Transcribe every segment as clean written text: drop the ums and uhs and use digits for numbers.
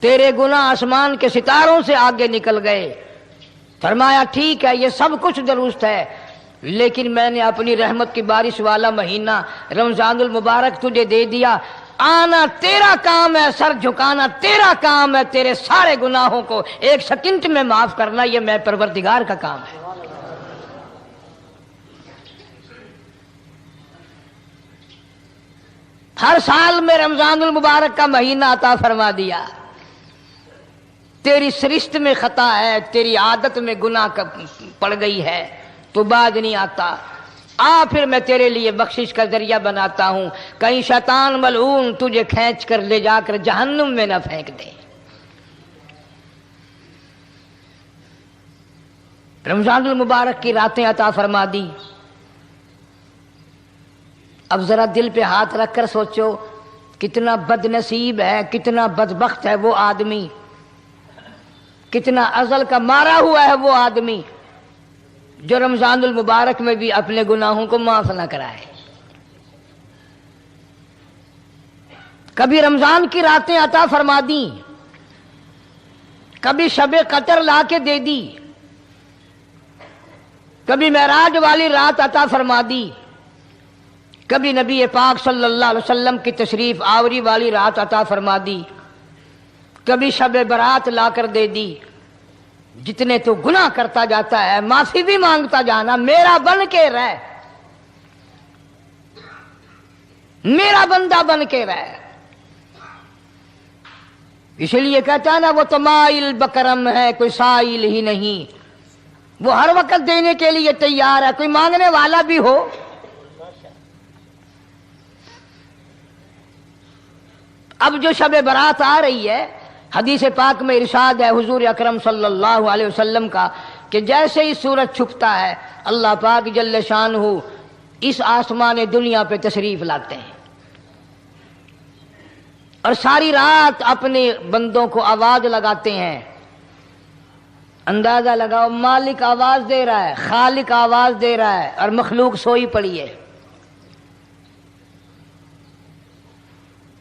تیرے گناہ آسمان کے ستاروں سے آگے نکل گئے۔ فرمایا ٹھیک ہے، یہ سب کچھ درست ہے، لیکن میں نے اپنی رحمت کی بارش والا مہینہ رمضان المبارک تجھے دے دیا۔ آنا تیرا کام ہے، سر جھکانا تیرا کام ہے، تیرے سارے گناہوں کو ایک سیکنڈ میں معاف کرنا یہ میں پروردگار کا کام ہے۔ ہر سال میں رمضان المبارک کا مہینہ عطا فرما دیا۔ تیری سرشت میں خطا ہے، تیری عادت میں گناہ پڑ گئی ہے، تو بعد نہیں آتا، آ پھر میں تیرے لیے بخشش کا ذریعہ بناتا ہوں، کہیں شیطان ملعون تجھے کھینچ کر لے جا کر جہنم میں نہ پھینک دے۔ رمضان المبارک کی راتیں عطا فرما دی۔ اب ذرا دل پہ ہاتھ رکھ کر سوچو، کتنا بد نصیب ہے، کتنا بدبخت ہے وہ آدمی، کتنا ازل کا مارا ہوا ہے وہ آدمی جو رمضان المبارک میں بھی اپنے گناہوں کو معاف نہ کرائے۔ کبھی رمضان کی راتیں عطا فرما دیں، کبھی شب قدر لا کے دے دی، کبھی معراج والی رات عطا فرما دی، کبھی نبی پاک صلی اللہ علیہ وسلم کی تشریف آوری والی رات عطا فرما دی، کبھی شب برات لا کر دے دی۔ جتنے تو گناہ کرتا جاتا ہے معافی بھی مانگتا جانا، میرا بن کے رہ، میرا بندہ بن کے رہ۔ اس لیے کہتا ہے نا، وہ تو مائل بکرم ہے، کوئی سائل ہی نہیں، وہ ہر وقت دینے کے لیے تیار ہے، کوئی مانگنے والا بھی ہو۔ اب جو شب برات آ رہی ہے، حدیث پاک میں ارشاد ہے حضور اکرم صلی اللہ علیہ وسلم کا کہ جیسے ہی سورج چھپتا ہے اللہ پاک جل شانہ اس آسمان دنیا پہ تشریف لاتے ہیں، اور ساری رات اپنے بندوں کو آواز لگاتے ہیں۔ اندازہ لگاؤ، مالک آواز دے رہا ہے، خالق آواز دے رہا ہے، اور مخلوق سوئی پڑی ہے۔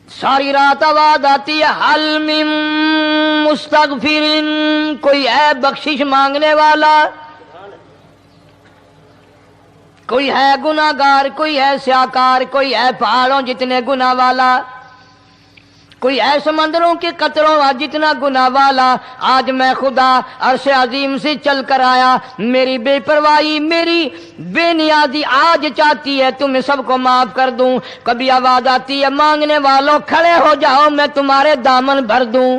ساری رات آواز آتی ہے، حل من مستغفر، کوئی ہے بخشش مانگنے والا، کوئی ہے گناہ گار، کوئی ہے سیاکار، کوئی ہے پہاڑوں جتنے گناہ والا، کوئی ہے سمندروں کے قطروں جتنا گناہ والا۔ آج میں خدا عرش عظیم سے چل کر آیا، میری بے پرواہی، میری بے نیازی آج چاہتی ہے تمہیں سب کو معاف کر دوں۔ کبھی آواز آتی ہے، مانگنے والوں کھڑے ہو جاؤ، میں تمہارے دامن بھر دوں۔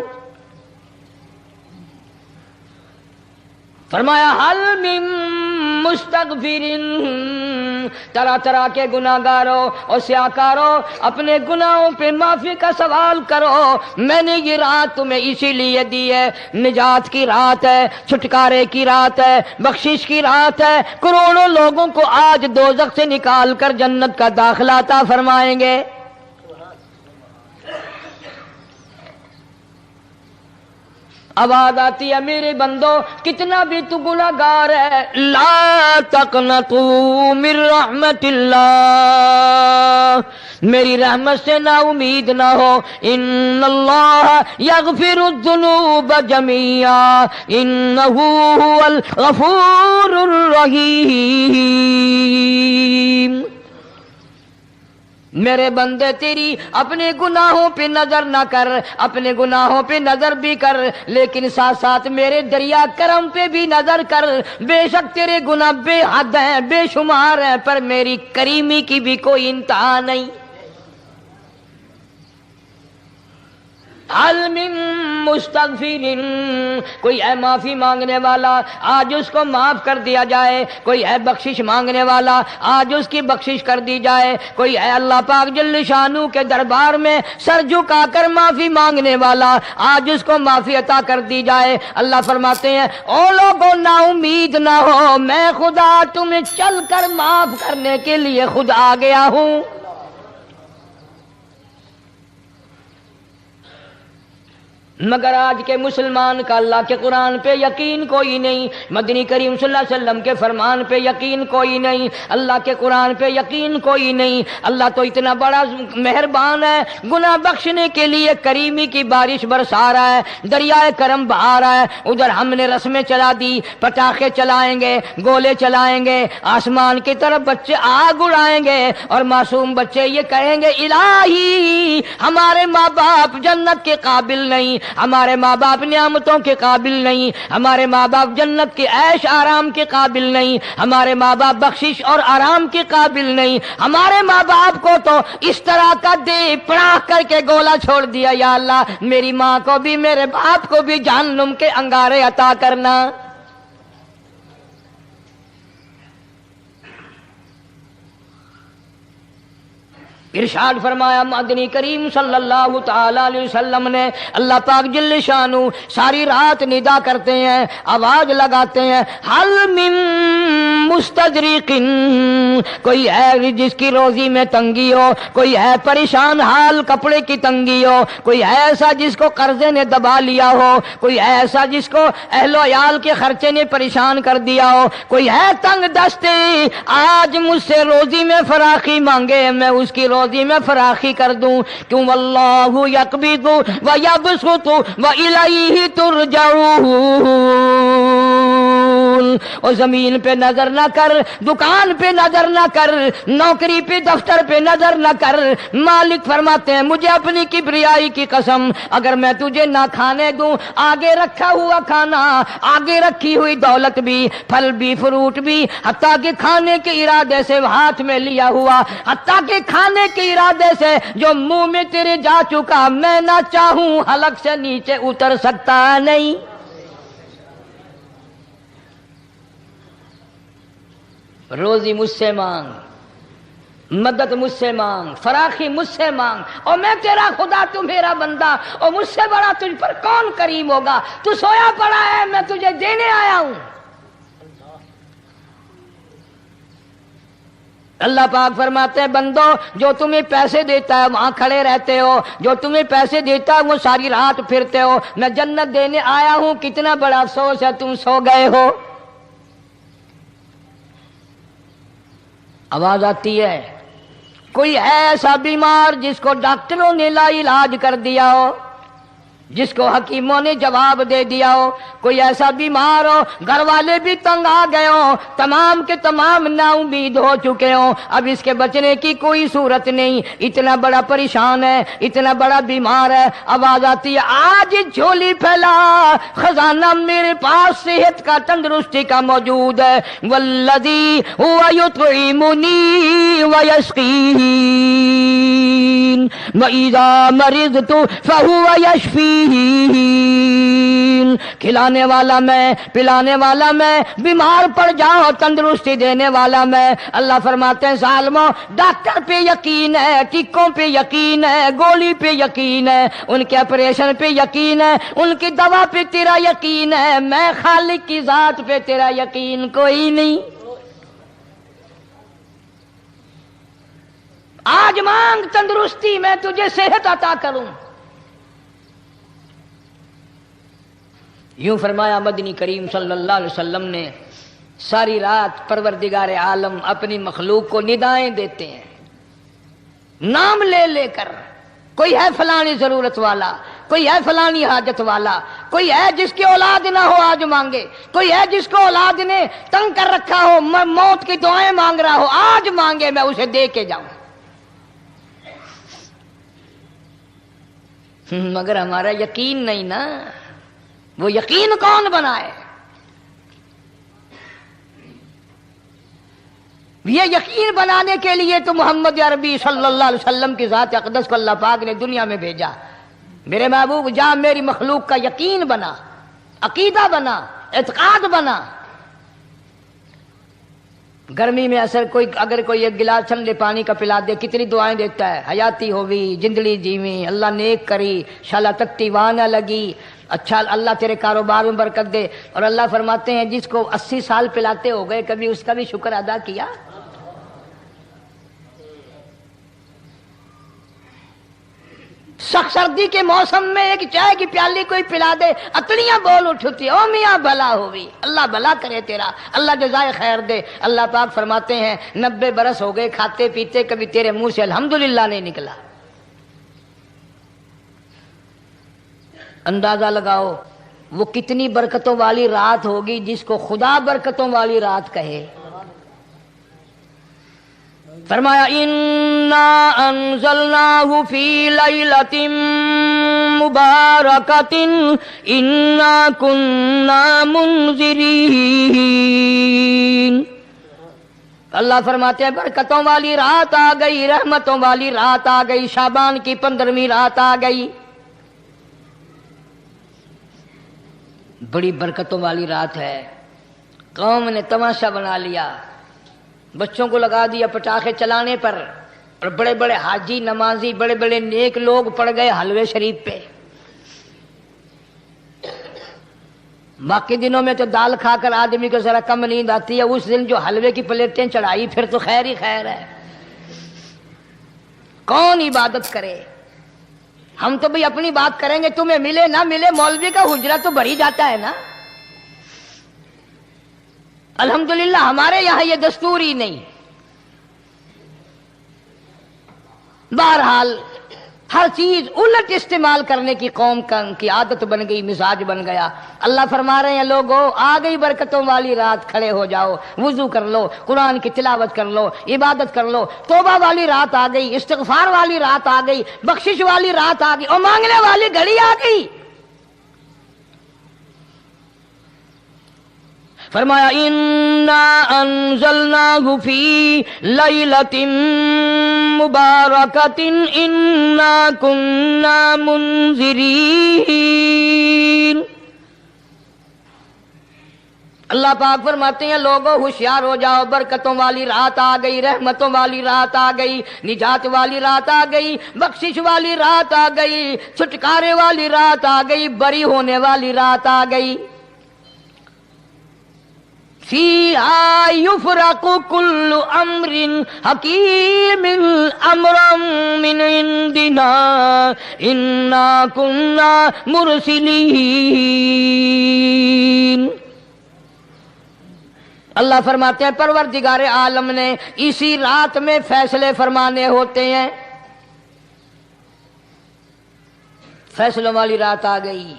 فرمایا حل من مستغفر، طرح طرح کے گناہ گاروں اور سیاکاروں اپنے گناہوں پہ معافی کا سوال کرو، میں نے یہ رات تمہیں اسی لیے دی ہے، نجات کی رات ہے، چھٹکارے کی رات ہے، بخشش کی رات ہے۔ کروڑوں لوگوں کو آج دوزخ سے نکال کر جنت کا داخلہ عطا فرمائیں گے۔ آواز آتی ہے، میرے بندو کتنا بھی تو گناہ گار ہے، لا تقنطوا من رحمت اللہ، میری رحمت سے نا امید نہ ہو۔ ان اللہ یغفر الذنوب جميعا انہ هو الغفور الرحیم۔ میرے بندے تیری اپنے گناہوں پہ نظر نہ کر، اپنے گناہوں پہ نظر بھی کر، لیکن ساتھ ساتھ میرے دریا کرم پہ بھی نظر کر۔ بے شک تیرے گناہ بے حد ہیں، بے شمار ہیں، پر میری کریمی کی بھی کوئی انتہا نہیں۔ حل من مستغفر، کوئی ہے معافی مانگنے والا، آج اس کو معاف کر دیا جائے۔ کوئی ہے بخشش مانگنے والا، آج اس کی بخشش کر دی جائے۔ کوئی ہے اللہ پاک جل شانہ کے دربار میں سر جھکا کر معافی مانگنے والا، آج اس کو معافی عطا کر دی جائے۔ اللہ فرماتے ہیں، او لوگوں نا امید نہ ہو، میں خدا تمہیں چل کر معاف کرنے کے لیے خود آ گیا ہوں۔ مگر آج کے مسلمان کا اللہ کے قرآن پہ یقین کوئی نہیں، مدنی کریم صلی اللہ علیہ وسلم کے فرمان پہ یقین کوئی نہیں، اللہ کے قرآن پہ یقین کوئی نہیں۔ اللہ تو اتنا بڑا مہربان ہے، گناہ بخشنے کے لیے کریمی کی بارش برسا رہا ہے، دریائے کرم بہا رہا ہے۔ ادھر ہم نے رسمیں چلا دی، پٹاخے چلائیں گے، گولے چلائیں گے، آسمان کی طرف بچے آگ اڑائیں گے، اور معصوم بچے یہ کہیں گے الہی ہمارے ماں باپ جنت کے قابل نہیں، ہمارے ماں باپ نعمتوں کے قابل نہیں، ہمارے ماں باپ جنت کے عیش آرام کے قابل نہیں، ہمارے ماں باپ بخشش اور آرام کے قابل نہیں، ہمارے ماں باپ کو تو اس طرح کا دے پڑاخ کر کے گولا چھوڑ دیا، یا اللہ میری ماں کو بھی میرے باپ کو بھی جہنم کے انگارے عطا کرنا۔ ارشاد فرمایا مدنی کریم صلی اللہ تعالی علیہ وسلم نے، اللہ پاک جل شانہ ساری رات ندا کرتے ہیں، آواز لگاتے ہیں، حل من مستدرق، کوئی ہے جس کی روزی میں تنگی ہو، کوئی ہے پریشان حال کپڑے کی تنگی ہو، کوئی ہے ایسا جس کو قرضے نے دبا لیا ہو، کوئی ہے ایسا جس کو اہل و عیال کے خرچے نے پریشان کر دیا ہو، کوئی ہے تنگ دستے آج مجھ سے روزی میں فراخی مانگے، میں اس کی روزی میں فراخی کر دوں، کیوں واللہ یقبض ویبسط والیہ ترجعون۔ اور زمین پہ نظر نہ کر، دکان پہ نظر نہ کر، نوکری پہ دفتر پہ نظر نہ کر، مالک فرماتے ہیں مجھے اپنی کبریائی کی قسم اگر میں تجھے نہ کھانے دوں، آگے رکھا ہوا کھانا، آگے رکھی ہوئی دولت بھی، پھل بھی، فروٹ بھی، حتیٰ کہ کھانے کے ارادے سے ہاتھ میں لیا ہوا، حتیٰ کہ کھانے کے ارادے سے جو منہ میں تیرے جا چکا، میں نہ چاہوں حلق سے نیچے اتر سکتا نہیں۔ روزی مجھ سے مانگ، مدد مجھ سے مانگ، فراخی مجھ سے مانگ، اور میں تیرا خدا، تو میرا بندہ، اور مجھ سے بڑا تجھ پر کون کریم ہوگا؟ تو سویا پڑا ہے، میں تجھے دینے آیا ہوں۔ اللہ پاک فرماتے ہیں بندو جو تمہیں پیسے دیتا ہے وہاں کھڑے رہتے ہو، جو تمہیں پیسے دیتا ہے وہ ساری رات پھرتے ہو، میں جنت دینے آیا ہوں، کتنا بڑا افسوس ہے تم سو گئے ہو۔ آواز آتی ہے، کوئی ہے ایسا بیمار جس کو ڈاکٹروں نے لا علاج کر دیا ہو، جس کو حکیموں نے جواب دے دیا ہو، کوئی ایسا بیمار ہو، گھر والے بھی تنگ آ گئے ہوں، تمام کے تمام نا امید ہو چکے ہوں، اب اس کے بچنے کی کوئی صورت نہیں، اتنا بڑا پریشان ہے، اتنا بڑا بیمار ہے۔ آواز آتی ہے آج جھولی پھیلا، خزانہ میرے پاس صحت کا، تندرستی کا موجود ہے، والذی هو یطعمنی ویسقین وَإِذَا مَرِضْتُ فَهُوَ يَشْفِينِ، کھلانے والا میں، پلانے والا میں، بیمار پڑ جاؤ تندرستی دینے والا میں۔ اللہ فرماتے ہیں ظالموں ڈاکٹر پہ یقین ہے، ٹکوں پہ یقین ہے، گولی پہ یقین ہے، ان کے آپریشن پہ یقین ہے، ان کی دوا پہ تیرا یقین ہے، میں خالق کی ذات پہ تیرا یقین کوئی نہیں۔ آج مانگ تندرستی، میں تجھے صحت عطا کروں۔ یوں فرمایا مدنی کریم صلی اللہ علیہ وسلم نے، ساری رات پروردگار عالم اپنی مخلوق کو ندائیں دیتے ہیں، نام لے لے کر، کوئی ہے فلانی ضرورت والا، کوئی ہے فلانی حاجت والا، کوئی ہے جس کی اولاد نہ ہو آج مانگے، کوئی ہے جس کو اولاد نے تنگ کر رکھا ہو، موت کی دعائیں مانگ رہا ہو، آج مانگے میں اسے دے کے جاؤں۔ مگر ہمارا یقین نہیں نا، وہ یقین کون بنائے؟ یہ یقین بنانے کے لیے تو محمد عربی صلی اللہ علیہ وسلم کی ذات اقدس کو اللہ پاک نے دنیا میں بھیجا۔ میرے محبوب جا میری مخلوق کا یقین بنا، عقیدہ بنا، اعتقاد بنا۔ گرمی میں اگر کوئی ایک گلاس ٹھنڈے پانی کا پلا دے، کتنی دعائیں دیتا ہے، حیاتی ہوئی، جندڑی جیویں، اللہ نیک کری، شالا تکتی وانہ لگی، اچھا اللہ تیرے کاروبار میں برکت دے۔ اور اللہ فرماتے ہیں جس کو 80 سال پلاتے ہو گئے، کبھی اس کا بھی شکر ادا کیا؟ سخت سردی کے موسم میں ایک چائے کی پیالی کوئی پلا دے اتڑیاں بول اٹھتی او میاں بھلا ہوئی، اللہ بھلا کرے تیرا، اللہ جزائے خیر دے۔ اللہ پاک فرماتے ہیں 90 برس ہو گئے کھاتے پیتے کبھی تیرے منہ سے الحمدللہ نہیں نکلا۔ اندازہ لگاؤ وہ کتنی برکتوں والی رات ہوگی جس کو خدا برکتوں والی رات کہے۔ فرمایا انا انزلناہ فی لیلۃ مبارکۃ انا کنا منذرین۔ اللہ فرماتے ہیں برکتوں والی رات آ گئی، رحمتوں والی رات آ گئی، شعبان کی 15ویں رات آ گئی، بڑی برکتوں والی رات ہے۔ قوم نے تماشا بنا لیا، بچوں کو لگا دیا پٹاخے چلانے پر، اور بڑے بڑے حاجی نمازی بڑے بڑے نیک لوگ پڑ گئے حلوے شریف پہ۔ باقی دنوں میں تو دال کھا کر آدمی کو ذرا کم نیند آتی ہے، اس دن جو حلوے کی پلیٹیں چڑھائی پھر تو خیر ہی خیر ہے۔ کون عبادت کرے؟ ہم تو بھئی اپنی بات کریں گے، تمہیں ملے نہ ملے مولوی کا حجرہ تو بھر ہی جاتا ہے نا۔ الحمدللہ ہمارے یہاں یہ دستور ہی نہیں۔ بہرحال ہر چیز الٹ استعمال کرنے کی قوم کی عادت بن گئی، مزاج بن گیا۔ اللہ فرما رہے ہیں لوگو آ گئی برکتوں والی رات، کھڑے ہو جاؤ، وضو کر لو، قرآن کی تلاوت کر لو، عبادت کر لو، توبہ والی رات آ گئی، استغفار والی رات آ گئی، بخشش والی رات آ گئی، اور مانگنے والی گھڑی آ گئی۔ فرمایا انا انزلناہ فی لیلۃ مبارکۃ انا کنا منذرین۔ اللہ پاک فرماتے ہیں لوگوں ہوشیار ہو جاؤ، برکتوں والی رات آ گئی، رحمتوں والی رات آ گئی، نجات والی رات آ گئی، بخشش والی رات آ گئی، چھٹکارے والی رات آ گئی، بری ہونے والی رات آ گئی۔ فیہا یفرق کل امر حکیم امرا من عندنا انا کنا مرسلین۔ اللہ فرماتے ہیں پروردگار عالم نے اسی رات میں فیصلے فرمانے ہوتے ہیں۔ فیصلوں والی رات آ گئی۔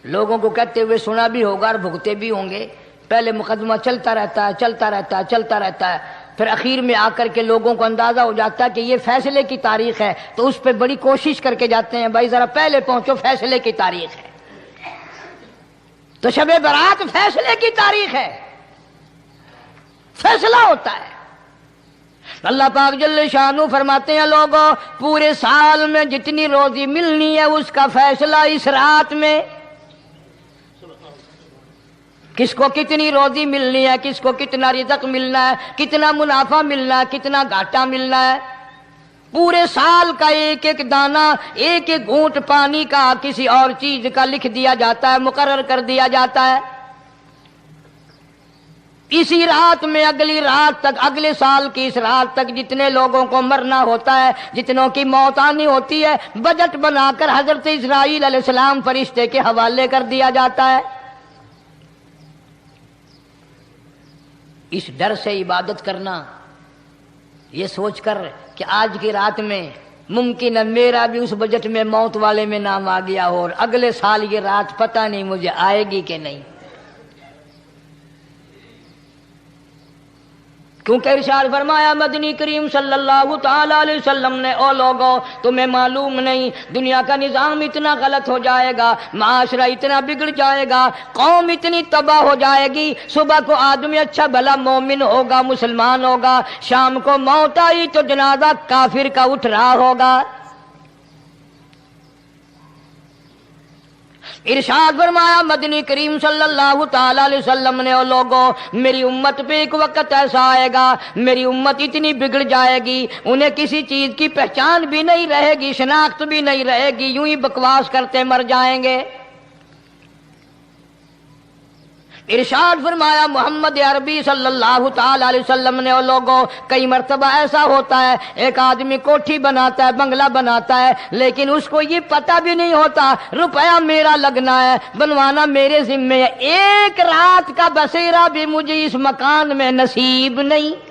لوگوں کو کہتے ہوئے سنا بھی ہوگا اور بھگتے بھی ہوں گے، پہلے مقدمہ چلتا رہتا ہے چلتا رہتا ہے چلتا رہتا ہے، پھر اخیر میں آ کر کے لوگوں کو اندازہ ہو جاتا ہے کہ یہ فیصلے کی تاریخ ہے، تو اس پہ بڑی کوشش کر کے جاتے ہیں بھائی ذرا پہلے پہنچو، فیصلے کی تاریخ ہے۔ تو شب برات فیصلے کی تاریخ ہے، فیصلہ ہوتا ہے۔ اللہ پاک جل شانہ فرماتے ہیں لوگوں پورے سال میں جتنی روزی ملنی ہے اس کا فیصلہ اس رات میں، کس کو کتنی روزی ملنی ہے، کس کو کتنا رزق ملنا ہے، کتنا منافع ملنا ہے، کتنا گھاٹا ملنا ہے، پورے سال کا ایک ایک دانہ، ایک ایک گھونٹ پانی کا کسی اور چیز کا لکھ دیا جاتا ہے، مقرر کر دیا جاتا ہے۔ اسی رات میں اگلی رات تک، اگلے سال کی اس رات تک جتنے لوگوں کو مرنا ہوتا ہے، جتنوں کی موت آنی ہوتی ہے، بجٹ بنا کر حضرت اسرائیل علیہ السلام فرشتے کے حوالے کر دیا جاتا ہے۔ اس ڈر سے عبادت کرنا، یہ سوچ کر کہ آج کی رات میں ممکن ہے میرا بھی اس بجٹ میں موت والے میں نام آ گیا ہو، اور اگلے سال یہ رات پتہ نہیں مجھے آئے گی کہ نہیں۔ کیونکہ ارشاد فرمایا مدنی کریم صلی اللہ تعالی علیہ وسلم نے او لوگوں تمہیں معلوم نہیں دنیا کا نظام اتنا غلط ہو جائے گا، معاشرہ اتنا بگڑ جائے گا، قوم اتنی تباہ ہو جائے گی، صبح کو آدمی اچھا بھلا مومن ہوگا، مسلمان ہوگا، شام کو موت آئی تو جنازہ کافر کا اٹھ رہا ہوگا۔ ارشاد فرمایا مدنی کریم صلی اللہ تعالی علیہ وسلم نے او لوگوں میری امت پہ ایک وقت ایسا آئے گا، میری امت اتنی بگڑ جائے گی، انہیں کسی چیز کی پہچان بھی نہیں رہے گی، شناخت بھی نہیں رہے گی، یوں ہی بکواس کرتے مر جائیں گے۔ ارشاد فرمایا محمد عربی صلی اللہ تعالی علیہ وسلم نے، اور لوگوں کئی مرتبہ ایسا ہوتا ہے ایک آدمی کوٹھی بناتا ہے، بنگلہ بناتا ہے، لیکن اس کو یہ پتہ بھی نہیں ہوتا روپیہ میرا لگنا ہے، بنوانا میرے ذمے ہے، ایک رات کا بسیرا بھی مجھے اس مکان میں نصیب نہیں۔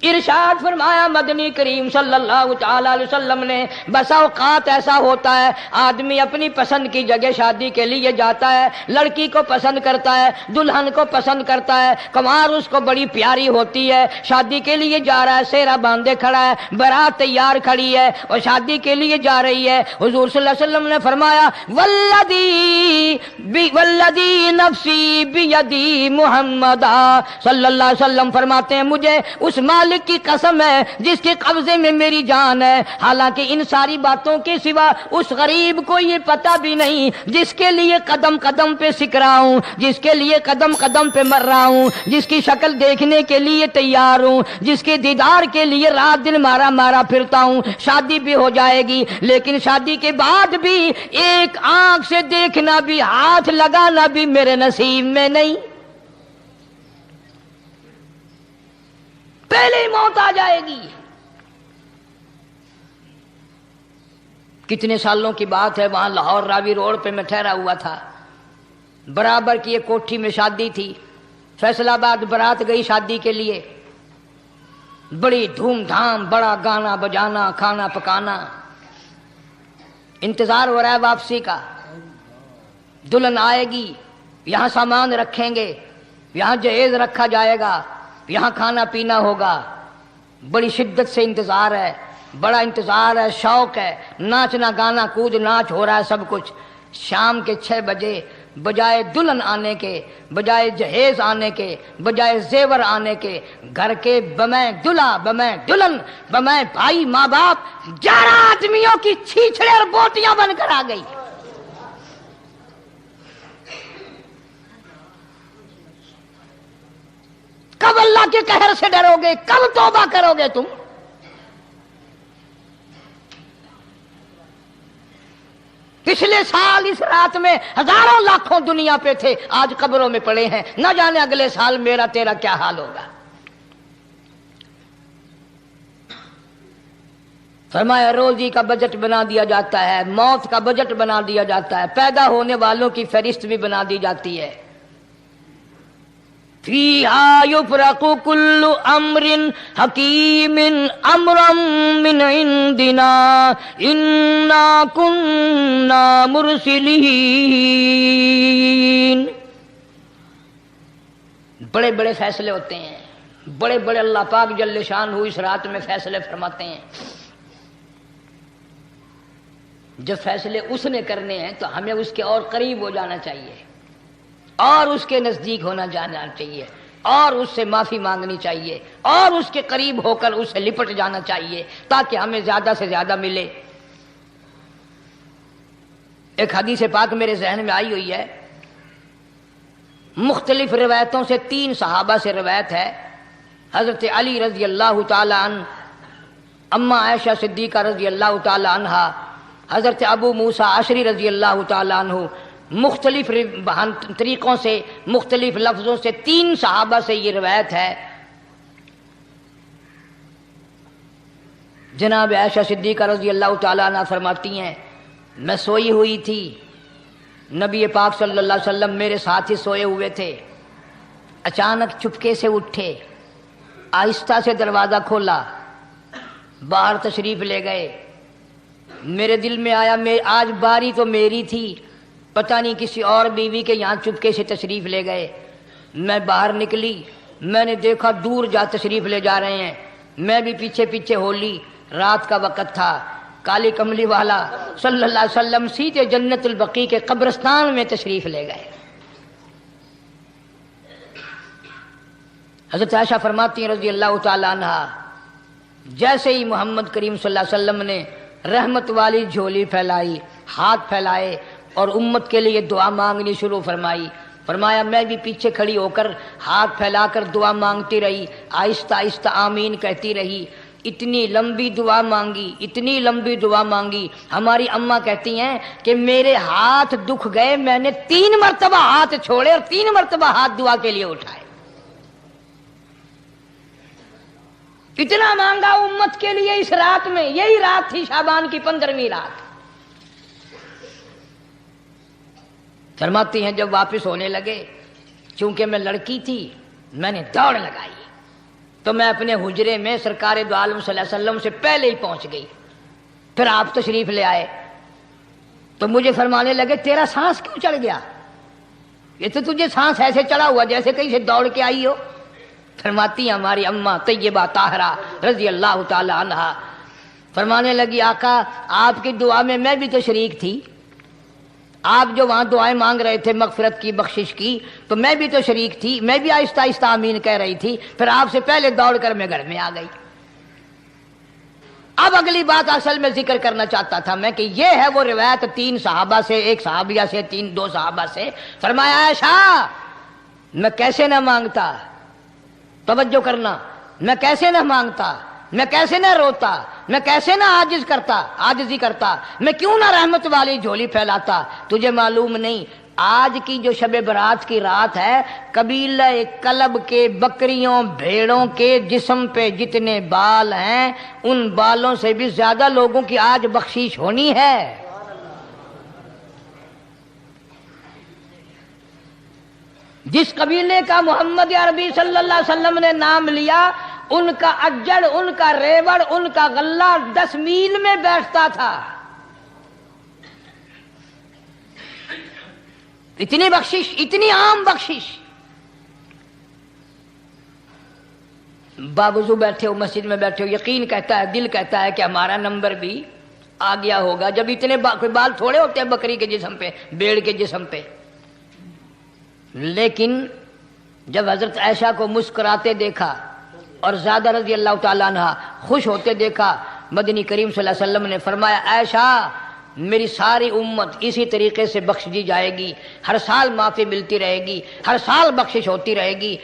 ارشاد فرمایا مدنی کریم صلی اللہ تعالی علیہ وسلم نے، بسا اوقات ایسا ہوتا ہے آدمی اپنی پسند کی جگہ شادی کے لیے جاتا ہے، لڑکی کو پسند کرتا ہے، دلہن کو پسند کرتا ہے، کمار اس کو بڑی پیاری ہوتی ہے، شادی کے لیے جا رہا ہے، سہرا باندھے کھڑا ہے، بارات تیار کھڑی ہے اور شادی کے لیے جا رہی ہے۔ حضور صلی اللہ علیہ وسلم نے فرمایا والذی نفسی بیدی، محمد صلی اللہ علیہ وسلم فرماتے ہیں مجھے اس مالک کی قسم ہے جس کے قبضے میں میری جان ہے، حالانکہ ان ساری باتوں کے سوا اس غریب کو یہ پتہ بھی نہیں جس کے لیے قدم قدم پہ سکھ رہا ہوں، جس کے لیے قدم قدم پہ مر رہا ہوں، جس کی شکل دیکھنے کے لیے تیار ہوں، جس کے دیدار کے لیے رات دن مارا مارا پھرتا ہوں۔ شادی بھی ہو جائے گی لیکن شادی کے بعد بھی ایک آنکھ سے دیکھنا بھی، ہاتھ لگانا بھی میرے نصیب میں نہیں، پہلے ہی موت آ جائے گی۔ کتنے سالوں کی بات ہے، وہاں لاہور راوی روڈ پہ میں ٹھہرا ہوا تھا، برابر کی ایک کوٹھی میں شادی تھی، فیصل آباد برات گئی شادی کے لیے، بڑی دھوم دھام، بڑا گانا بجانا، کھانا پکانا، انتظار ہو رہا ہے واپسی کا، دلہن آئے گی، یہاں سامان رکھیں گے، یہاں جہیز رکھا جائے گا، یہاں کھانا پینا ہوگا، بڑی شدت سے انتظار ہے، بڑا انتظار ہے، شوق ہے، ناچنا گانا کود ناچ ہو رہا ہے سب کچھ۔ شام کے 6 بجے بجائے دلہن آنے کے، بجائے جہیز آنے کے، بجائے زیور آنے کے، گھر کے بمیں دلہا، بمیں دلہن، بمیں بھائی ماں باپ 11 آدمیوں کی چھیچڑے اور بوٹیاں بن کر آ گئی۔ کب اللہ کے قہر سے ڈرو گے؟ کب توبہ کرو گے تم؟ پچھلے سال اس رات میں ہزاروں لاکھوں دنیا پہ تھے، آج قبروں میں پڑے ہیں، نہ جانے اگلے سال میرا تیرا کیا حال ہوگا۔ فرمایا روزی کا بجٹ بنا دیا جاتا ہے، موت کا بجٹ بنا دیا جاتا ہے، پیدا ہونے والوں کی فہرست بھی بنا دی جاتی ہے۔ فیہا یفرق کل امر حکیم امرا من عندنا انا کننا مرسلین۔ بڑے بڑے فیصلے ہوتے ہیں، بڑے بڑے اللہ پاک جل شانہ اس رات میں فیصلے فرماتے ہیں۔ جب فیصلے اس نے کرنے ہیں تو ہمیں اس کے اور قریب ہو جانا چاہیے، اور اس کے نزدیک ہونا جانا چاہیے، اور اس سے معافی مانگنی چاہیے، اور اس کے قریب ہو کر اس سے لپٹ جانا چاہیے تاکہ ہمیں زیادہ سے زیادہ ملے۔ ایک حدیث پاک میرے ذہن میں آئی ہوئی ہے، مختلف روایتوں سے 3 صحابہ سے روایت ہے، حضرت علی رضی اللہ تعالی عنہ، اما عائشہ صدیقہ رضی اللہ تعالی عنہا، حضرت ابو موسیٰ اشعری رضی اللہ تعالی عنہ، مختلف طریقوں سے، مختلف لفظوں سے 3 صحابہ سے یہ روایت ہے۔ جناب عائشہ صدیقہ رضی اللہ تعالیٰ عنہ فرماتی ہیں میں سوئی ہوئی تھی، نبی پاک صلی اللہ علیہ وسلم میرے ساتھ ہی سوئے ہوئے تھے، اچانک چپکے سے اٹھے، آہستہ سے دروازہ کھولا، باہر تشریف لے گئے۔ میرے دل میں آیا آج باری تو میری تھی، پتہ نہیں کسی اور بیوی کے یہاں چپکے سے تشریف لے گئے۔ میں باہر نکلی، میں نے دیکھا دور جا تشریف لے جا رہے ہیں، میں بھی پیچھے پیچھے ہو لی۔ رات کا وقت تھا، کالی کملی والا صلی اللہ علیہ وسلم سیدھے جنت البقیع کے قبرستان میں تشریف لے گئے۔ حضرت عائشہ فرماتی ہیں رضی اللہ تعالی عنہ، جیسے ہی محمد کریم صلی اللہ علیہ وسلم نے رحمت والی جھولی پھیلائی، ہاتھ پھیلائے اور امت کے لیے دعا مانگنی شروع فرمائی، فرمایا میں بھی پیچھے کھڑی ہو کر ہاتھ پھیلا کر دعا مانگتی رہی، آہستہ آہستہ آمین کہتی رہی۔ اتنی لمبی دعا مانگی، اتنی لمبی دعا مانگی. ہماری اماں کہتی ہیں کہ میرے ہاتھ دکھ گئے، میں نے 3 مرتبہ ہاتھ چھوڑے اور 3 مرتبہ ہاتھ دعا کے لیے اٹھائے. اتنا مانگا امت کے لیے اس رات میں. یہی رات تھی شعبان کی 15ویں رات. فرماتی ہیں جب واپس ہونے لگے، چونکہ میں لڑکی تھی، میں نے دوڑ لگائی تو میں اپنے حجرے میں سرکار دو عالم صلی اللہ علیہ وسلم سے پہلے ہی پہنچ گئی. پھر آپ تشریف لے آئے تو مجھے فرمانے لگے تیرا سانس کیوں چڑھ گیا؟ یہ تو تجھے سانس ایسے چڑھا ہوا جیسے کہیں سے دوڑ کے آئی ہو. فرماتی ہیں ہماری اماں طیبہ طاہرہ رضی اللہ تعالی عنہا، فرمانے لگی آقا آپ کی دعا میں بھی تو شریک تھی. آپ جو وہاں دعائیں مانگ رہے تھے مغفرت کی، بخشش کی، تو میں بھی تو شریک تھی، میں بھی آہستہ آہستہ آمین کہہ رہی تھی. پھر آپ سے پہلے دوڑ کر میں گھر میں آ گئی. اب اگلی بات اصل میں ذکر کرنا چاہتا تھا میں کہ یہ ہے وہ روایت 3 صحابہ سے، 1 صحابیہ سے، 2 صحابہ سے. فرمایا عائشہ میں کیسے نہ مانگتا، توجہ کرنا، میں کیسے نہ مانگتا، میں کیسے نہ روتا، میں کیسے نہ عاجزی کرتا، میں کیوں نہ رحمت والی جھولی پھیلاتا. تجھے معلوم نہیں آج کی جو شب برات کی رات ہے، قبیلہ کلب کے بکریوں بھیڑوں کے جسم پہ جتنے بال ہیں ان بالوں سے بھی زیادہ لوگوں کی آج بخشش ہونی ہے. جس قبیلے کا محمد عربی صلی اللہ علیہ وسلم نے نام لیا، ان کا اجڑ، ان کا ریوڑ، ان کا غلہ 10 میل میں بیٹھتا تھا. اتنی بخشش، اتنی عام بخشش. باوضو بیٹھے ہو، مسجد میں بیٹھے ہو، یقین کہتا ہے، دل کہتا ہے کہ ہمارا نمبر بھی آ گیا ہوگا. جب اتنے کوئی بال تھوڑے ہوتے ہیں بکری کے جسم پہ، بھیڑ کے جسم پہ. لیکن جب حضرت عائشہ کو مسکراتے دیکھا اور زیادہ رضی اللہ تعالیٰ عنہ خوش ہوتے دیکھا، مدنی کریم صلی اللہ علیہ وسلم نے فرمایا عائشہ میری ساری امت اسی طریقے سے بخش دی جائے گی، ہر سال معافی ملتی رہے گی، ہر سال بخشش ہوتی رہے گی،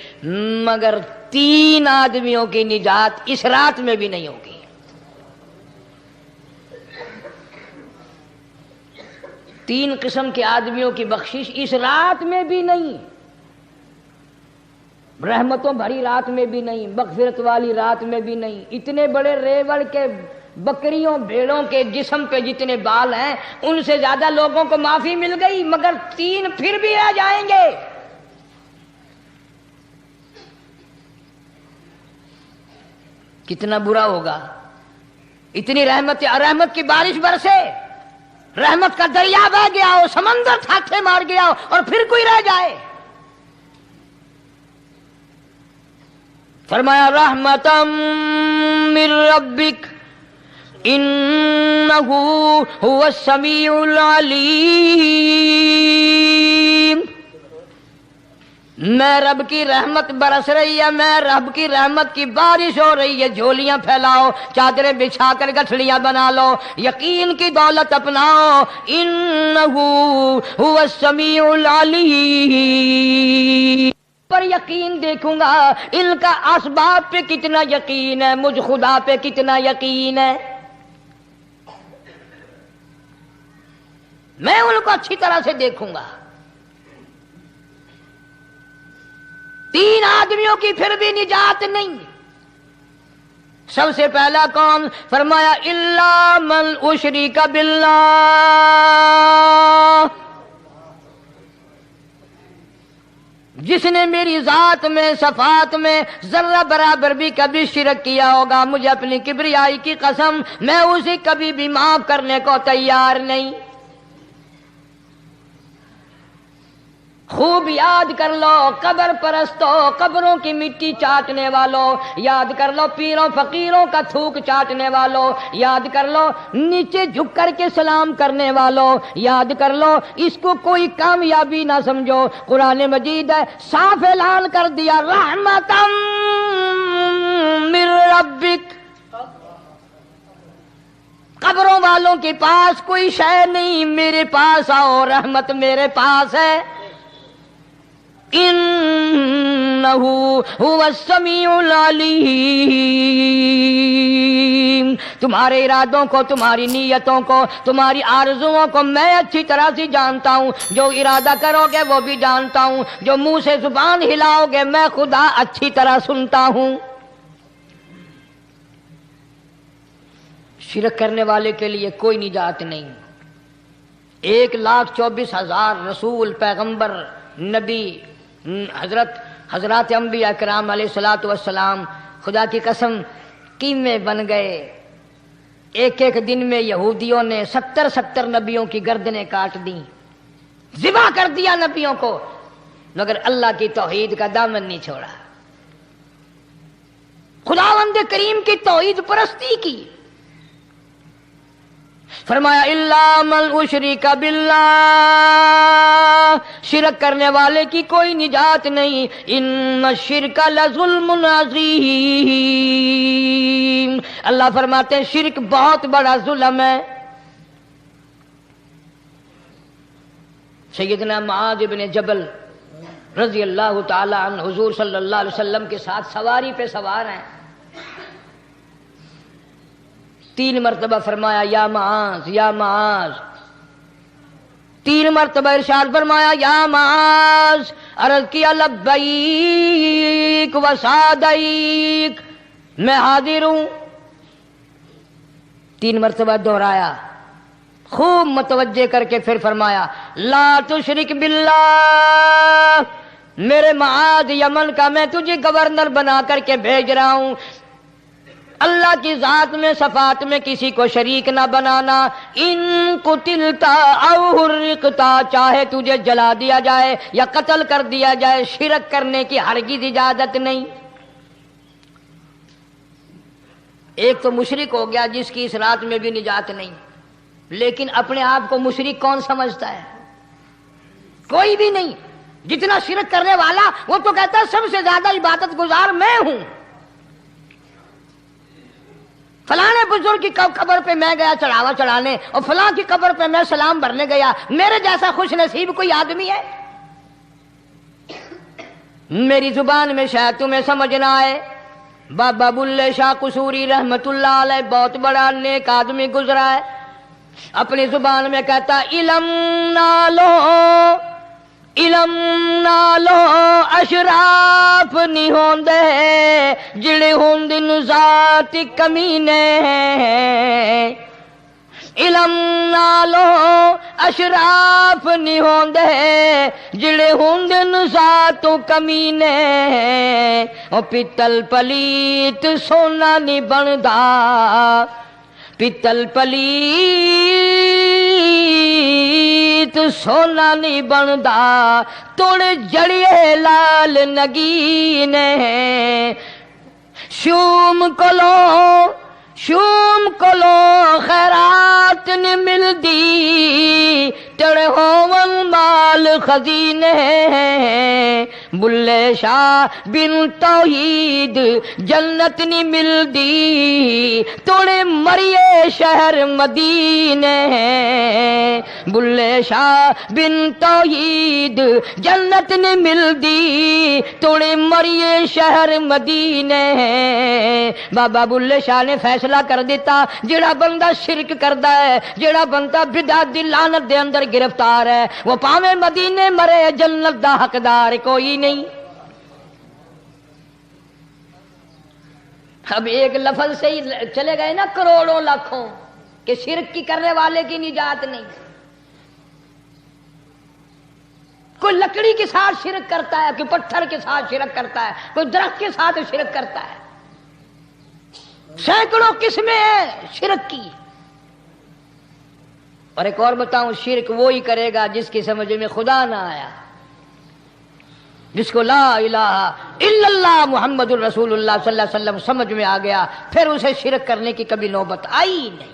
مگر 3 آدمیوں کی نجات اس رات میں بھی نہیں ہوگی. 3 قسم کے آدمیوں کی بخشش اس رات میں بھی نہیں، رحمتوں بھری رات میں بھی نہیں، مغفرت والی رات میں بھی نہیں. اتنے بڑے ریوڑ کے بکریوں بھیڑوں کے جسم پہ جتنے بال ہیں ان سے زیادہ لوگوں کو معافی مل گئی، مگر 3 پھر بھی رہ جائیں گے. کتنا برا ہوگا. اتنی رحمت کی بارش برسے، رحمت کا دریا بہ گیا ہو، سمندر تھاٹھے مار گیا ہو اور پھر کوئی رہ جائے. فرمایا رحمتم من ربک انہ هو السمیع العلیم. میں رب کی رحمت برس رہی ہے، میں رب کی رحمت کی بارش ہو رہی ہے. جھولیاں پھیلاؤ، چادریں بچھا کر گٹھڑیاں بنا لو، یقین کی دولت اپناؤ. انہ هو السمیع العلیم. پر یقین دیکھوں گا ان کا اسباب پہ کتنا یقین ہے، مجھ خدا پہ کتنا یقین ہے. میں ان کو اچھی طرح سے دیکھوں گا. 3 آدمیوں کی پھر بھی نجات نہیں. سب سے پہلا کون؟ فرمایا الا من اشرک باللہ، جس نے میری ذات میں صفات میں ذرہ برابر بھی کبھی شرک کیا ہوگا، مجھے اپنی کبریائی کی قسم میں اسے کبھی بھی معاف کرنے کو تیار نہیں. خوب یاد کر لو قبر پرستوں، قبروں کی مٹی چاٹنے والوں، یاد کر لو پیروں فقیروں کا تھوک چاٹنے والوں، یاد کر لو نیچے جھک کر کے سلام کرنے والوں، یاد کر لو اس کو کوئی کامیابی نہ سمجھو. قرآن مجید ہے صاف اعلان کر دیا رحمتم من ربک. قبروں والوں کے پاس کوئی شے نہیں، میرے پاس آؤ، رحمت میرے پاس ہے. انہ انہو هو السمیع العلیم. تمہارے ارادوں کو، تمہاری نیتوں کو، تمہاری آرزوؤں کو میں اچھی طرح سے جانتا ہوں. جو ارادہ کرو گے وہ بھی جانتا ہوں، جو منہ سے زبان ہلاؤ گے میں خدا اچھی طرح سنتا ہوں. شرک کرنے والے کے لیے کوئی نجات نہیں. 1,24,000 رسول، پیغمبر، نبی، حضرات انبیاء کرام علیہ الصلوۃ والسلام خدا کی قسم کیمے بن گئے. ایک ایک دن میں یہودیوں نے 70 نبیوں کی گردنیں کاٹ دیں، ذبح کر دیا نبیوں کو، مگر اللہ کی توحید کا دامن نہیں چھوڑا. خداوند کریم کی توحید پرستی کی. فرمایا الا من اشرک باللہ، شرک کرنے والے کی کوئی نجات نہیں. ان الشرک لظلم عظیم، اللہ فرماتے ہیں شرک بہت بڑا ظلم ہے. سیدنا معاذ بن جبل رضی اللہ تعالی عنہ حضور صلی اللہ علیہ وسلم کے ساتھ سواری پہ سوار ہیں. 3 مرتبہ فرمایا یا معاذ یا معاذ، 3 مرتبہ ارشاد فرمایا یا معاذ. عرض کیا لبیک و سعدیک، میں حاضر ہوں. 3 مرتبہ دہرایا، خوب متوجہ کر کے پھر فرمایا لا تشرک باللہ، میرے معاذ یمن کا میں تجھے گورنر بنا کر کے بھیج رہا ہوں، اللہ کی ذات میں صفات میں کسی کو شریک نہ بنانا. ان قتلتا او حرقتا، چاہے تجھے جلا دیا جائے یا قتل کر دیا جائے، شرک کرنے کی ہرگز اجازت نہیں. ایک تو مشرک ہو گیا جس کی اس رات میں بھی نجات نہیں، لیکن اپنے آپ کو مشرک کون سمجھتا ہے؟ کوئی بھی نہیں. جتنا شرک کرنے والا وہ تو کہتا ہے سب سے زیادہ عبادت گزار میں ہوں. فلاں بزرگ کی قبر پہ میں گیا چڑھاوا چڑھانے، اور فلاں کی قبر پہ میں سلام بھرنے گیا، میرے جیسا خوش نصیب کوئی آدمی ہے؟ میری زبان میں شاید تمہیں سمجھ نہ آئے، بابا بلے شاہ قصوری رحمت اللہ علیہ بہت بڑا نیک آدمی گزرا ہے. اپنی زبان میں کہتا علم نالو اشراف نہیں ہوندے جڑے ہوندن ذات کمینے. علم نالو اشراف نہیں ہوندے جڑے ہوندن ذات کمینے. او پیتل پلیت سونا نہیں بندا، پیتل پلیت سونا نہیں بندا، توڑ جڑیے لال نگینے. شوم کلو خیرات نہیں ملدی، تڑے ہون مال خزینے. بلے شاہ بن توحید جنت نہیں ملدی، توڑے مریے شہر مدینے. بلے شاہ بن توحید جنت نہیں ملدی، توڑے مریے شہر مدینے. بابا بلے شاہ نے فیصلہ کر دیتا جڑا بندہ شرک کردا ہے، جڑا بندہ بدعت دی لعنت دے اندر گرفتار ہے، وہ پاویں مدینے مرے جنت دا حقدار کوئی نہیں. اب ایک لفظ سے ہی چلے گئے نا کروڑوں لاکھوں کہ شرک کی کرنے والے کی نجات نہیں. کوئی لکڑی کے ساتھ شرک کرتا ہے، کوئی پتھر کے ساتھ شرک کرتا ہے، کوئی درخت کے ساتھ شرک کرتا ہے. سینکڑوں قسمیں ہیں شرک کی. اور ایک اور بتاؤں، شرک وہی کرے گا جس کی سمجھ میں خدا نہ آیا، جس کو لا الہ الا اللہ محمد الرسول اللہ صلی اللہ علیہ وسلم سمجھ میں آ گیا، پھر اسے شرک کرنے کی کبھی نوبت آئی نہیں.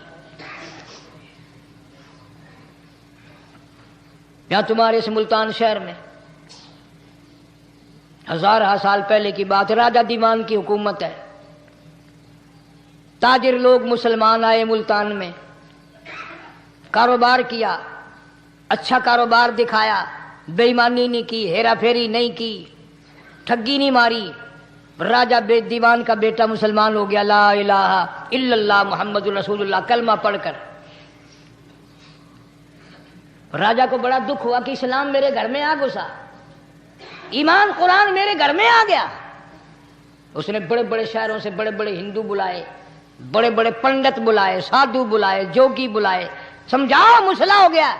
یہاں تمہارے اس ملتان شہر میں 1000 سال پہلے کی بات، راجہ دیوان کی حکومت ہے. تاجر لوگ مسلمان آئے ملتان میں، کاروبار کیا، اچھا کاروبار دکھایا، بے ایمانی نہیں کی، ہیرا پھیری نہیں کی، ٹھگی نہیں ماری. راجہ بے دیوان کا بیٹا مسلمان ہو گیا, لا الہ الا اللہ محمد رسول اللہ کلمہ پڑھ کر. راجہ کو بڑا دکھ ہوا کہ اسلام میرے گھر میں آ گھسا, ایمان قرآن میرے گھر میں آ گیا. اس نے بڑے بڑے شہروں سے بڑے بڑے ہندو بلائے, بڑے بڑے پنڈت بلائے, سادھو بلائے, جوگی بلائے, سمجھاؤ مسئلہ ہو گیا.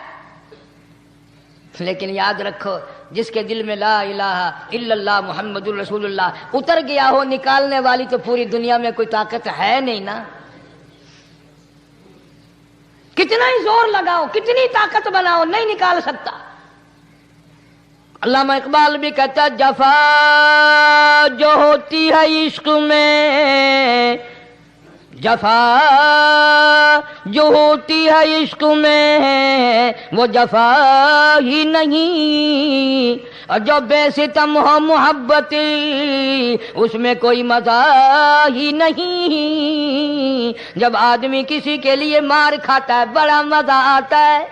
لیکن یاد رکھو, جس کے دل میں لا الہ الا اللہ محمد رسول اللہ اتر گیا ہو, نکالنے والی تو پوری دنیا میں کوئی طاقت ہے نہیں نا. کتنا ہی زور لگاؤ, کتنی طاقت بناؤ, نہیں نکال سکتا. علامہ اقبال بھی کہتا ہے جفا جو ہوتی ہے عشق میں, جفا جو ہوتی ہے عشق میں وہ جفا ہی نہیں, اور جو بے ستم ہو محبت اس میں کوئی مزہ ہی نہیں. جب آدمی کسی کے لیے مار کھاتا ہے بڑا مزہ آتا ہے.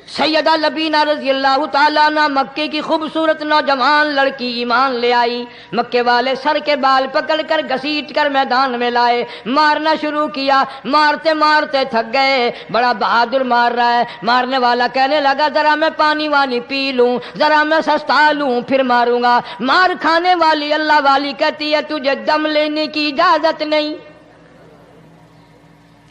سیدہ لبینہ رضی اللہ تعالیٰ عنہ مکے کی خوبصورت نوجوان لڑکی ایمان لے آئی. مکے والے سر کے بال پکڑ کر گھسیٹ کر میدان میں لائے, مارنا شروع کیا. مارتے مارتے تھک گئے, بڑا بہادر مار رہا ہے. مارنے والا کہنے لگا ذرا میں پانی وانی پی لوں, ذرا میں سستا لوں پھر ماروں گا. مار کھانے والی اللہ والی کہتی ہے تجھے دم لینے کی اجازت نہیں,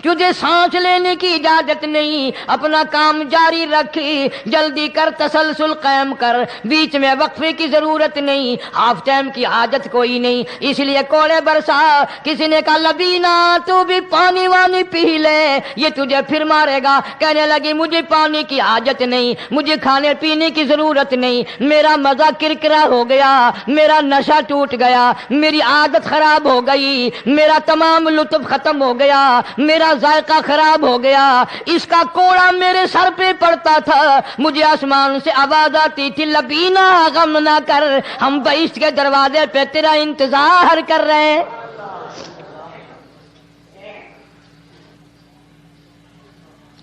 تجھے سانس لینے کی اجازت نہیں, اپنا کام جاری رکھ, جلدی کر, تسلسل قائم کر, بیچ میں وقفے کی ضرورت نہیں, ہاف ٹائم کی حاجت کوئی نہیں. اس لیے کوڑے برسا. کسی نے کہا لبینہ تو بھی پانی وانی پی لے, یہ تجھے پھر مارے گا. کہنے لگی مجھے پانی کی حاجت نہیں, مجھے کھانے پینے کی ضرورت نہیں, میرا مزہ کرکرا ہو گیا, میرا نشہ ٹوٹ گیا, میری عادت خراب ہو گئی, میرا تمام لطف ختم ہو گیا, میرا ذائقہ خراب ہو گیا. اس کا کوڑا میرے سر پہ پڑتا تھا, مجھے آسمان سے آواز آتی تھی لبینہ غم نہ کر, ہم بہشت کے دروازے پہ تیرا انتظار کر رہے ہیں.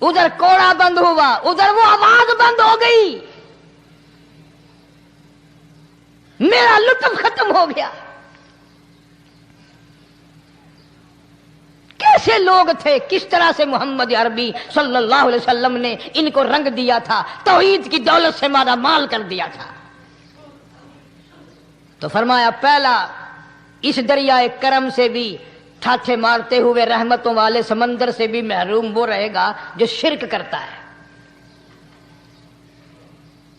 ادھر کوڑا بند ہوا, ادھر وہ آواز بند ہو گئی, میرا لطف ختم ہو گیا. کیسے لوگ تھے, کس طرح سے محمد عربی صلی اللہ علیہ وسلم نے ان کو رنگ دیا تھا, توحید کی دولت سے مالا مال کر دیا تھا. تو فرمایا پہلا, اس دریائے کرم سے بھی ٹھاٹھے مارتے ہوئے رحمتوں والے سمندر سے بھی محروم وہ رہے گا جو شرک کرتا ہے.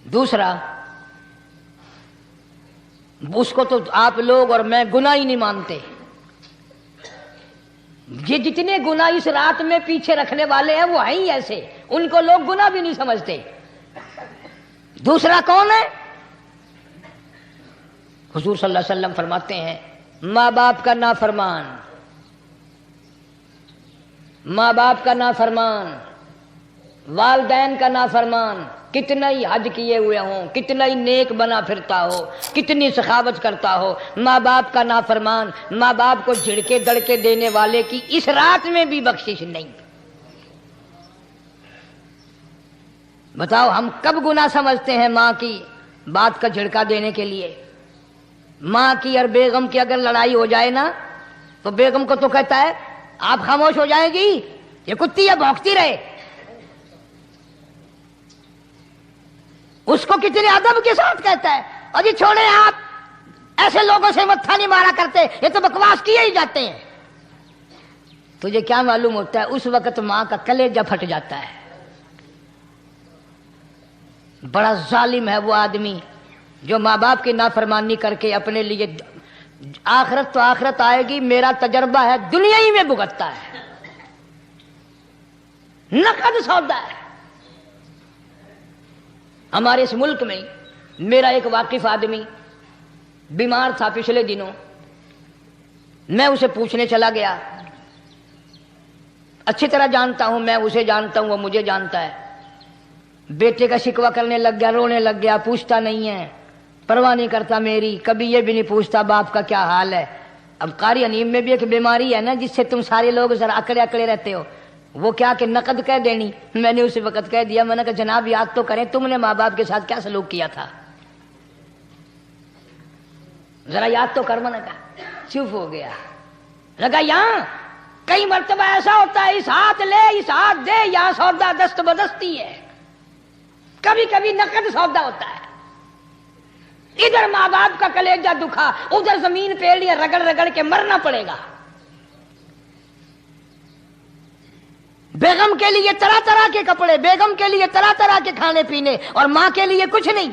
دوسرا, اس کو تو آپ لوگ اور میں گناہ ہی نہیں مانتے. یہ جتنے گناہ اس رات میں پیچھے رکھنے والے ہیں وہ ہیں ہی ایسے, ان کو لوگ گناہ بھی نہیں سمجھتے. دوسرا کون ہے؟ حضور صلی اللہ علیہ وسلم فرماتے ہیں ماں باپ کا نافرمان, ماں باپ کا نافرمان, والدین کا نافرمان, کتنا ہی حج کیے ہوئے ہوں, کتنا ہی نیک بنا پھرتا ہو, کتنی سخاوت کرتا ہو, ماں باپ کا نافرمان, ماں باپ کو جھڑکے دڑکے دینے والے کی اس رات میں بھی بخشش نہیں. بتاؤ ہم کب گناہ سمجھتے ہیں ماں کی بات کا جھڑکا دینے کے لیے؟ ماں کی اور بیگم کی اگر لڑائی ہو جائے نا تو بیگم کو تو کہتا ہے آپ خاموش ہو جائیں گی, یہ کتی ہے بھونکتی رہے. اس کو کتنے ادب کے ساتھ کہتا ہے اور جی چھوڑے آپ, ایسے لوگوں سے متھا نہیں مارا کرتے, یہ تو بکواس کیے ہی جاتے ہیں. تجھے کیا معلوم ہوتا ہے اس وقت ماں کا کلیجہ پھٹ جاتا ہے. بڑا ظالم ہے وہ آدمی جو ماں باپ کی نافرمانی کر کے اپنے لیے, آخرت تو آخرت آئے گی, میرا تجربہ ہے دنیا ہی میں بھگتتا ہے, نقد سودا ہے. ہمارے اس ملک میں میرا ایک واقف آدمی بیمار تھا پچھلے دنوں, میں اسے پوچھنے چلا گیا. اچھی طرح جانتا ہوں, میں اسے جانتا ہوں, وہ مجھے جانتا ہے. بیٹے کا شکوہ کرنے لگ گیا, رونے لگ گیا, پوچھتا نہیں ہے, پرواہ نہیں کرتا میری, کبھی یہ بھی نہیں پوچھتا باپ کا کیا حال ہے. اب قاری انیم میں بھی ایک بیماری ہے نا جس سے تم سارے لوگ ذرا اکڑے اکڑے رہتے ہو, وہ کیا کہ نقد کہہ دینی. میں نے اسی وقت کہہ دیا, میں نے کہا جناب یاد تو کریں تم نے ماں باپ کے ساتھ کیا سلوک کیا تھا. ذرا یاد تو کر من کا. چپ ہو گیا. لگا یہاں کئی مرتبہ ایسا ہوتا ہے اس ہاتھ لے اس ہاتھ دے، یہاں سودا دست بدستی ہے. کبھی کبھی نقد سودا ہوتا ہے. ادھر ماں باپ کا کلیجہ دکھا، ادھر زمین پہ لیے رگڑ رگڑ کے مرنا پڑے گا. بیگم کے لیے طرح طرح کے کپڑے، بیگم کے لیے طرح طرح کے کھانے پینے، اور ماں کے لیے کچھ نہیں.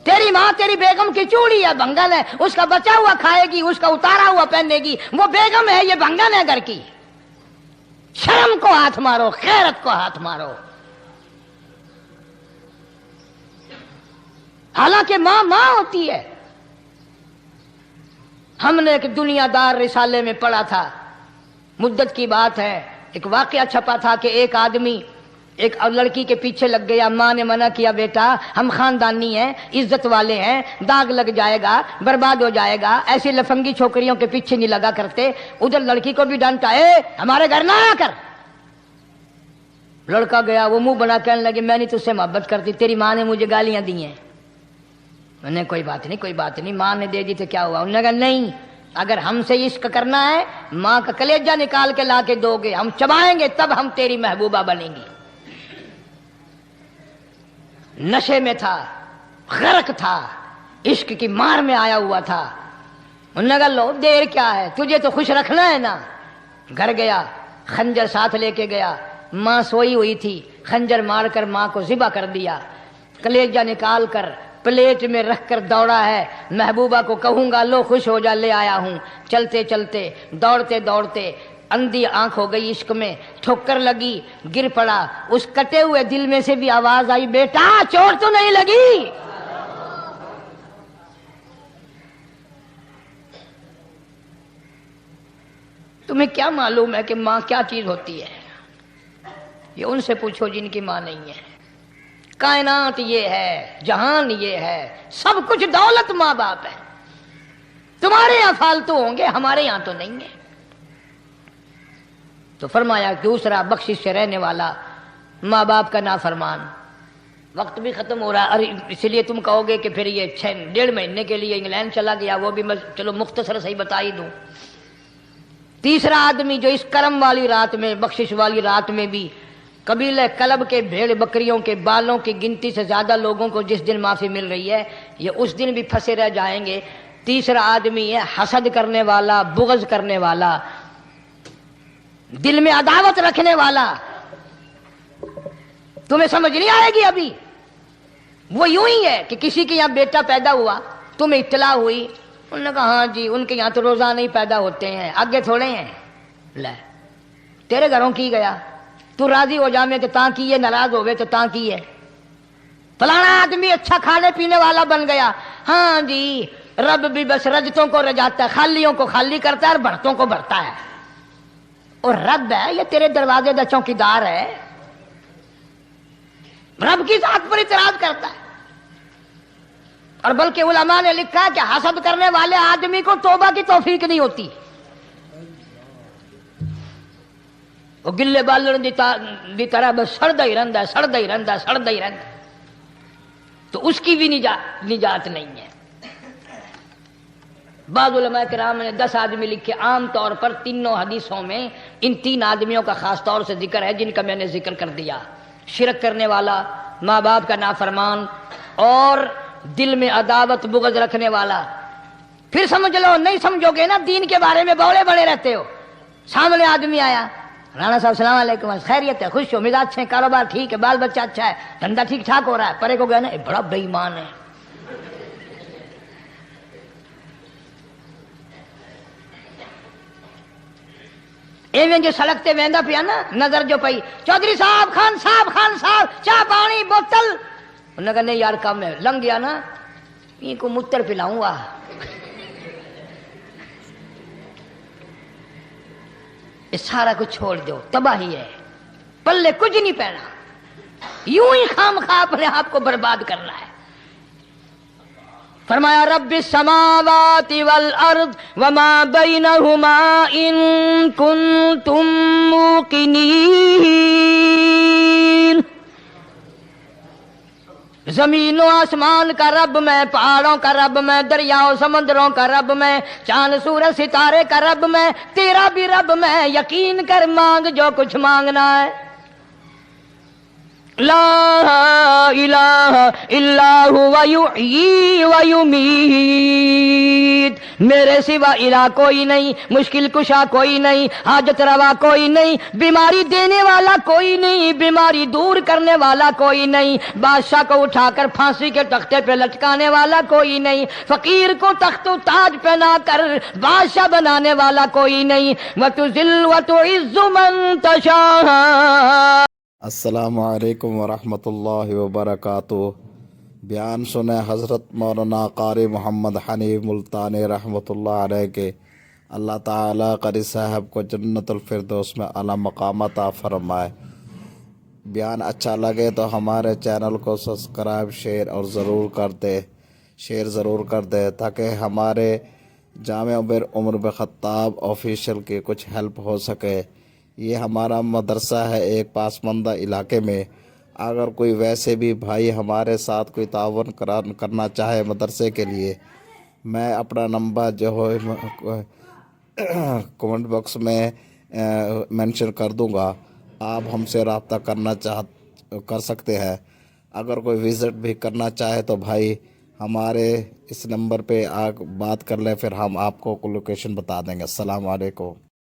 تیری ماں تیری بیگم کی چوڑی ہے، بھنگن ہے، اس کا بچا ہوا کھائے گی، اس کا اتارا ہوا پہنے گی. وہ بیگم ہے، یہ بھنگن ہے گھر کی. شرم کو ہاتھ مارو، غیرت کو ہاتھ مارو. حالانکہ ماں ماں ہوتی ہے. ہم نے ایک دنیا دار رسالے میں پڑھا تھا، مدت کی بات ہے، ایک واقعہ چھپا تھا کہ ایک آدمی ایک لڑکی کے پیچھے لگ گیا. ماں نے منع کیا، بیٹا ہم خاندانی ہیں، عزت والے ہیں، داغ لگ جائے گا، برباد ہو جائے گا، ایسی لفنگی چھوکریوں کے پیچھے نہیں لگا کرتے. ادھر لڑکی کو بھی ڈانٹا، ہمارے گھر نہ آ کر. لڑکا گیا، وہ منہ بنا کہنے لگے میں نہیں تجھ سے محبت کرتی، تیری ماں نے مجھے گالیاں دی ہیں. میں نے کوئی بات نہیں کوئی بات نہیں، ماں نے دے دی تو کیا ہوا. انہوں نے کہا نہیں، اگر ہم سے عشق کرنا ہے ماں کا کلیجہ نکال کے لا کے دو گے، ہم چبائیں گے تب ہم تیری محبوبہ بنیں گی. نشے میں تھا، غرق تھا، عشق کی مار میں آیا ہوا تھا. انہوں نے کہا لو دیر کیا ہے، تجھے تو خوش رکھنا ہے نا. گھر گیا، خنجر ساتھ لے کے گیا. ماں سوئی ہوئی تھی، خنجر مار کر ماں کو ذبح کر دیا. کلیجہ نکال کر پلیٹ میں رکھ کر دوڑا ہے، محبوبہ کو کہوں گا لو خوش ہو جا، لے آیا ہوں. چلتے چلتے دوڑتے دوڑتے اندھی آنکھ ہو گئی عشق میں، ٹھوکر لگی، گر پڑا. اس کٹے ہوئے دل میں سے بھی آواز آئی، بیٹا چوٹ تو نہیں لگی؟ تمہیں کیا معلوم ہے کہ ماں کیا چیز ہوتی ہے؟ یہ ان سے پوچھو جن کی ماں نہیں ہے. کائنات یہ ہے، جہان یہ ہے، سب کچھ دولت ماں باپ ہے. تمہارے یہاں فالتو ہوں گے، ہمارے یہاں تو نہیں ہے. تو فرمایا دوسرا بخشش سے رہنے والا ماں باپ کا نافرمان. وقت بھی ختم ہو رہا ہے، اس لیے تم کہو گے کہ پھر یہ 1.5 مہینے کے لیے انگلینڈ چلا گیا، وہ بھی میں چلو مختصر صحیح بتا ہی دوں. تیسرا آدمی جو اس کرم والی رات میں، بخشش والی رات میں بھی قبیلہ کلب کے بھیڑ بکریوں کے بالوں کی گنتی سے زیادہ لوگوں کو جس دن معافی مل رہی ہے، یہ اس دن بھی پھنسے رہ جائیں گے. تیسرا آدمی ہے حسد کرنے والا، بغض کرنے والا، دل میں عداوت رکھنے والا. تمہیں سمجھ نہیں آئے گی ابھی. وہ یوں ہی ہے کہ کسی کے یہاں بیٹا پیدا ہوا، تمہیں اطلاع ہوئی، انہوں نے کہا ہاں جی ان کے یہاں تو روزانہ ہی پیدا ہوتے ہیں، آگے تھوڑے ہیں. لے تیرے گھروں کی گیا، تو راضی ہو جا میں کہ تاں کی ہے، ناراض ہوئے تو تاں کی ہے. فلانا آدمی اچھا کھانے پینے والا بن گیا، ہاں جی رب بھی بس رجتوں کو رجاتا ہے، خالیوں کو خالی کرتا ہے اور بھرتوں کو بھرتا ہے. اور رب ہے یہ تیرے دروازے دا چوکیدار ہے، رب کی ذات پر اعتراض کرتا ہے. اور بلکہ علماء نے لکھا کہ حسد کرنے والے آدمی کو توبہ کی توفیق نہیں ہوتی. وہ گلے بالن دی طرح بس سڑدا ہی رہندا ہے، سڑدا ہی رہندا ہے، سڑدا ہی رہندا ہے. تو اس کی بھی نجات نہیں ہے. بعض علماء کرام نے 10 آدمی لکھے. عام طور پر تینوں حدیثوں میں ان 3 آدمیوں کا خاص طور سے ذکر ہے جن کا میں نے ذکر کر دیا. شرک کرنے والا، ماں باپ کا نافرمان، اور دل میں عداوت بغض رکھنے والا. پھر سمجھ لو، نہیں سمجھو گے نا دین کے بارے میں بولے بڑے رہتے ہو. سامنے آدمی آیا، رانا صاحب السلام علیکم، خیریت ہے، خوش ہو، مزاج اچھے، کاروبار ٹھیک ہے، بال بچہ اچھا ہے، دھندا ٹھیک ٹھاک ہو رہا ہے. پرے کو گیا نا بڑا بے ایمان ہے. ایویں جو سڑک تے ویندا پیا نا، نظر جو پئی، چودھری صاحب، خان صاحب چاہ پانی بوتل. انہوں نے کہا نہیں یار کم ہے، لنگ گیا نا یہ کو متر پلاؤں گا. یہ سارا کچھ چھوڑ دو، تباہی ہے، پلے کچھ نہیں پہنا، یوں ہی خام خواہ اپنے آپ کو برباد کرنا ہے. فرمایا رب السماوات والارض وما بینہما ان کنتم موقنین. زمین و آسمان کا رب میں، پہاڑوں کا رب میں، دریاؤں سمندروں کا رب میں، چاند سورج ستارے کا رب میں، تیرا بھی رب میں، یقین کر مانگ جو کچھ مانگنا ہے۔ لا الہ الا ہوا یحیی و یمیت، میرے سوا الہ کوئی نہیں، مشکل کشا کوئی نہیں، حاجت روا کوئی نہیں، بیماری دینے والا کوئی نہیں، بیماری دور کرنے والا کوئی نہیں، بادشاہ کو اٹھا کر پھانسی کے تختے پہ لٹکانے والا کوئی نہیں، فقیر کو تخت و تاج پہنا کر بادشاہ بنانے والا کوئی نہیں، وَتُذِلُّ وَتُعِزُّ مَن تَشَاءُ۔ السلام علیکم ورحمۃ اللہ وبرکاتہ۔ بیان سنیں حضرت مولانا قاری محمد حنیف ملتانی رحمۃ اللہ علیہ کے۔ اللہ تعالیٰ قاری صاحب کو جنت الفردوس میں اعلیٰ مقام عطا فرمائے۔ بیان اچھا لگے تو ہمارے چینل کو سبسکرائب شیئر ضرور کر دے تاکہ ہمارے جامع عمر بن خطاب آفیشیل کی کچھ ہیلپ ہو سکے۔ یہ ہمارا مدرسہ ہے ایک پسماندہ علاقے میں، اگر کوئی ویسے بھی بھائی ہمارے ساتھ کوئی تعاون کرنا چاہے مدرسے کے لیے، میں اپنا نمبر جو ہے کمنٹ باکس میں مینشن کر دوں گا، آپ ہم سے رابطہ کر سکتے ہیں۔ اگر کوئی وزٹ بھی کرنا چاہے تو بھائی ہمارے اس نمبر پہ بات کر لیں، پھر ہم آپ کو لوکیشن بتا دیں گے۔ السلام علیکم۔